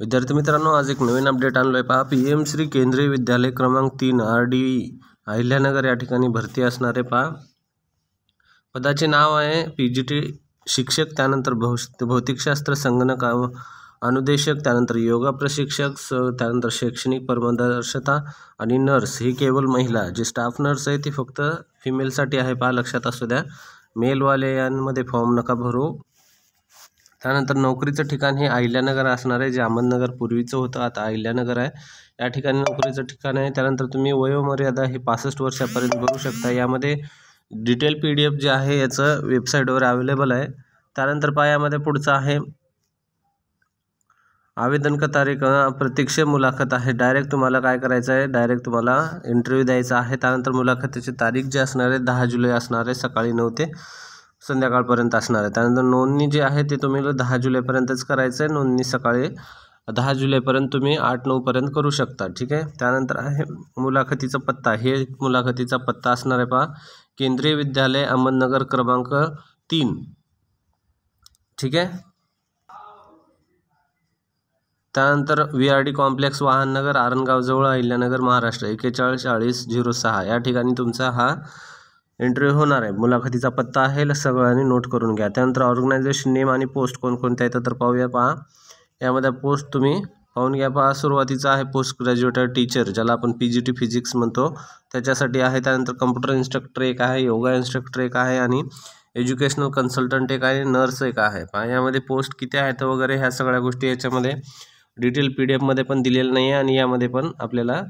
विद्यार्थी मित्रांनो, आज एक नवीन अपडेट आणलो आहे पहा। PM श्री केंद्रीय विद्यालय क्रमांक 3 RDE अहिल्यानगर या ठिकाणी भरती असणार आहे पहा। पदाचे नाव आहे PGT शिक्षक, त्यानंतर भौतिकशास्त्र, संगणक अनुदेशक, त्यानंतर योगा प्रशिक्षक, त्यानंतर शैक्षणिक परामर्शदाता आणि नर्स। ही केवळ महिला जी स्टाफ नर्स आहे ती फक्त फिमेलसाठी आहे पहा, लक्षात असू द्या। मेलवाले यांमध्ये फॉर्म नका भरू। त्यानंतर नोकरीचं ठिकाण हे अहिल्यानगर असणार आहे, जे अहमदनगर पूर्वीचं होतं, आता अहिल्यानगर आहे। या ठिकाणी नोकरीचं ठिकाण आहे। त्यानंतर तुम्ही वयोमर्यादा हे 65 वर्षापर्यंत भरू शकता। यामध्ये डिटेल PDF जे आहे याचं वेबसाईटवर अवेलेबल आहे। त्यानंतर पहा यामध्ये पुढचं आहे आवेदन का तारीख, प्रत्यक्ष मुलाखत आहे। डायरेक्ट तुम्हाला काय करायचं आहे, डायरेक्ट तुम्हाला इंटरव्ह्यू द्यायचा आहे। त्यानंतर मुलाखतीची तारीख जी असणार आहे 10 जुलै असणार आहे, सकाळी 9 ते संध्याकाळपर्यंत असणार आहे। त्यानंतर नोंदणी जी आहे ते तुम्ही 10 जुलैपर्यंतच करायचं आहे। नोंदणी सकाळी 10 जुलैपर्यंत तुम्ही 8-9 पर्यंत करू शकता, ठीक आहे। त्यानंतर आहे मुलाखतीचा पत्ता, हे मुलाखतीचा पत्ता असणार आहे पहा, केंद्रीय विद्यालय अहमदनगर क्रमांक 3, ठीक आहे। त्यानंतर VRD कॉम्प्लेक्स, वाहननगर, आरणगावजवळ, अहिल्यानगर, महाराष्ट्र 414006 या ठिकाणी तुमचा हा इंटरव्ह्यू होणार आहे। मुलाखतीचा पत्ता आहे, सगळ्यांनी नोट करून घ्या। त्यानंतर ऑर्गनायझेशन नेम आणि पोस्ट कोणकोणत्या येतं तर पाहूया पहा। यामध्ये पोस्ट तुम्ही पाहून घ्या पहा। सुरुवातीचा आहे पोस्ट ग्रॅज्युएट टीचर, ज्याला आपण PGT फिजिक्स म्हणतो, त्याच्यासाठी आहे। त्यानंतर कम्प्युटर इन्स्ट्रक्टर एक आहे, योगा इन्स्ट्रक्टर एक आहे आणि एज्युकेशनल कन्सल्टंट एक आहे, नर्स एक आहे पहा। यामध्ये पोस्ट किती आहेत वगैरे ह्या सगळ्या गोष्टी याच्यामध्ये डिटेल PDF मध्ये पण दिलेलं नाही आहे आणि यामध्ये पण आपल्याला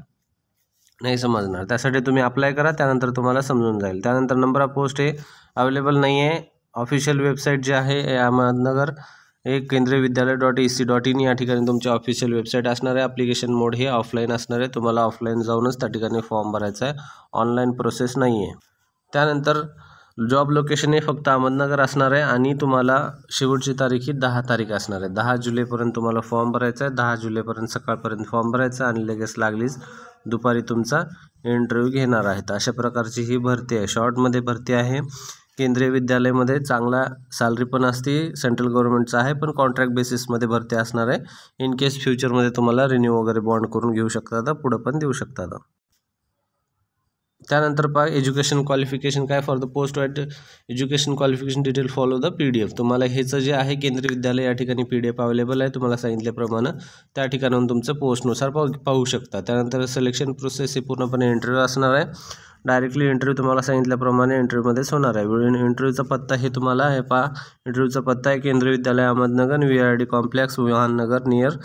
नाही समजणार। त्यासाठी तुम्ही अप्लाय करा, त्यानंतर तुम्हाला समजून जाईल। त्यानंतर नंबर ऑफ पोस्ट हे अवेलेबल नाही आहे। ऑफिशियल वेबसाईट जी आहे अहमदनगर केंद्रीय विद्यालय.ec.in या ठिकाणी तुमची ऑफिशियल वेबसाईट असणार आहे। ॲप्लिकेशन मोड हे ऑफलाईन असणार आहे, तुम्हाला ऑफलाईन जाऊनच त्या ठिकाणी फॉर्म भरायचा आहे, ऑनलाईन प्रोसेस नाही आहे। त्यानंतर जॉब लोकेशन हे फक्त अहमदनगर असणार आहे आणि तुम्हाला शेवटची तारीख ही 10 तारीख असणार आहे। 10 जुलैपर्यंत तुम्हाला फॉर्म भरायचा आहे। 10 जुलैपर्यंत सकाळपर्यंत फॉर्म भरायचा आणि लगेच लागलीच दुपारी तुमचा इंटरव्ह्यू घेणार आहेत। अशा प्रकारची ही भरती आहे, शॉर्टमध्ये भरती आहे। केंद्रीय विद्यालयामध्ये चांगला सॅलरी पण असते, सेंट्रल गव्हर्नमेंटचा आहे, पण कॉन्ट्रॅक्ट बेसिसमध्ये भरती असणार आहे। इन केस फ्युचरमध्ये तुम्हाला रिन्यू वगैरे बॉन्ड करून घेऊ शकता, तर पुढं पण देऊ शकता। त्यानंतर पहा एज्युकेशन क्वालिफिकेशन काय फॉर द पोस्ट वाईट education qualification detail follow the PDF। तुम्हाला हेचं जे आहे केंद्रीय विद्यालय या ठिकाणी PDF अवेलेबल आहे, तुम्हाला सांगितल्याप्रमाणे त्या ठिकाणाहून तुमचं पोस्टनुसार पाहू शकता। त्यानंतर सिलेक्शन प्रोसेस हे पूर्णपणे इंटरव्ह्यू असणार आहे। डायरेक्टली इंटरव्ह्यू तुम्हाला सांगितल्याप्रमाणे इंटरव्ह्यूमध्येच होणार आहे। इंटरव्ह्यूचा पत्ता हे तुम्हाला हे पहा, इंटरव्ह्यूचा पत्ता आहे Kendriya Vidyalaya Ahmednagar, VRD complex, Vahannagar, near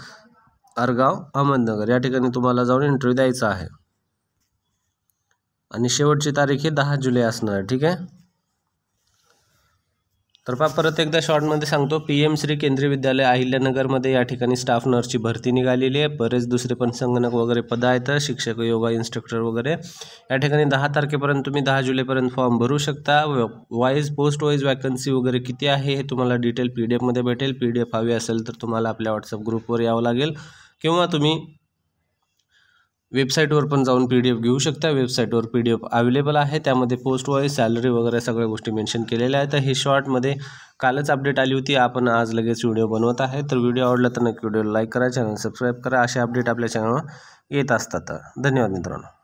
Argaon, Ahmednagar या ठिकाणी तुम्हाला जाऊन इंटरव्ह्यू द्यायचा आहे आणि शेवटची तारीख ही 10 जुलै असणार आहे, ठीक आहे। तर पहा परत एकदा शॉर्टमध्ये सांगतो, PM श्री केंद्रीय विद्यालय अहिल्यानगरमध्ये या ठिकाणी स्टाफ नर्सची भरती निघालेली आहे। बरेच दुसरे पण संगणक वगैरे पदं आहेत, शिक्षक, योगा इन्स्ट्रक्टर वगैरे। या ठिकाणी 10 तारखेपर्यंत तुम्ही 10 जुलैपर्यंत फॉर्म भरू शकता। पोस्ट वाईज वॅकन्सी वगैरे किती आहे हे तुम्हाला डिटेल PDF मध्ये भेटेल। PDF हवी असेल तर तुम्हाला आपल्या WhatsApp ग्रुपवर यावं लागेल किंवा तुम्ही वेबसाईटवर पण जाऊन PDF घेऊ शकता। वेबसाईटवर PDF अवेलेबल आहे, त्यामध्ये पोस्ट वाईज सॅलरी वगैरे सगळ्या गोष्टी मेन्शन केलेल्या आहेत। तर हे शॉर्टमध्ये कालच अपडेट आली होती, आपण आज लगेच व्हिडिओ बनवत आहे। तर व्हिडिओ आवडला तर नक्की व्हिडिओला लाईक करा, चॅनल सबस्क्राईब करा, असे अपडेट आपल्या चॅनलवर येत असतात। धन्यवाद मित्रांनो।